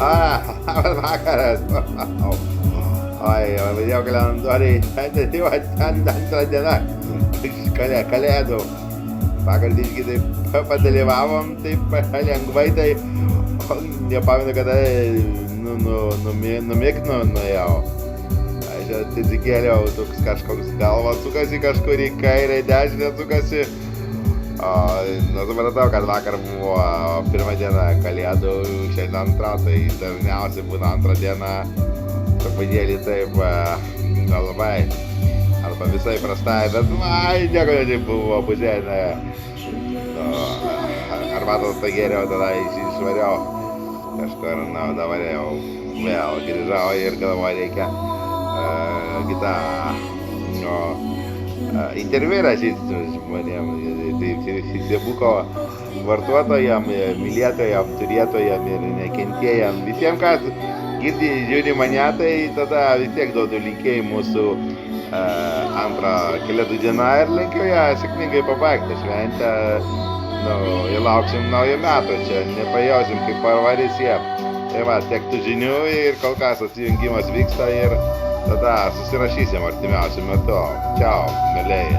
Labas vakaras. Oi, jau kalendoriai šventė, tai va ten antrą dieną. Kalėdų. Vakar irgi taip padalyvavom, taip lengvai, tai nepamenu, kada numigt nuėjau. Aš atsikėliau, toks kažkoks galva sukasi kažkur į kairę, dešinę sukasi. Supratau, kad vakar buvo pirma diena kalėdų, šiandien antra, tai dažniausiai būna antrą dieną truputėlį taip labai arba visai prastai, bet nieko taip buvo pusėnė. Arbatos pagėriau, tada išvariau kažkur, dabar jau vėl grįžau ir galvoju, reikia kitą interviu rašyti su žmonėm, Feisbuko vartotojam, mylėtojam, turėtojam ir nekentėjam. Visiems, kas girdi, žiūri mane, tai tada vis tiek duodu linkėjimų mūsų antrą kalėdų dieną ir linkiu ją sėkmingai pabaigti šventę. Ir lauksim naujo metų, čia nepajausim, kaip parvarys jie. Tai va, tiek tų žinių ir kol kas atsijungimas vyksta ir tada susirašysim artimiausiu metu. Čiau, mėlėjai.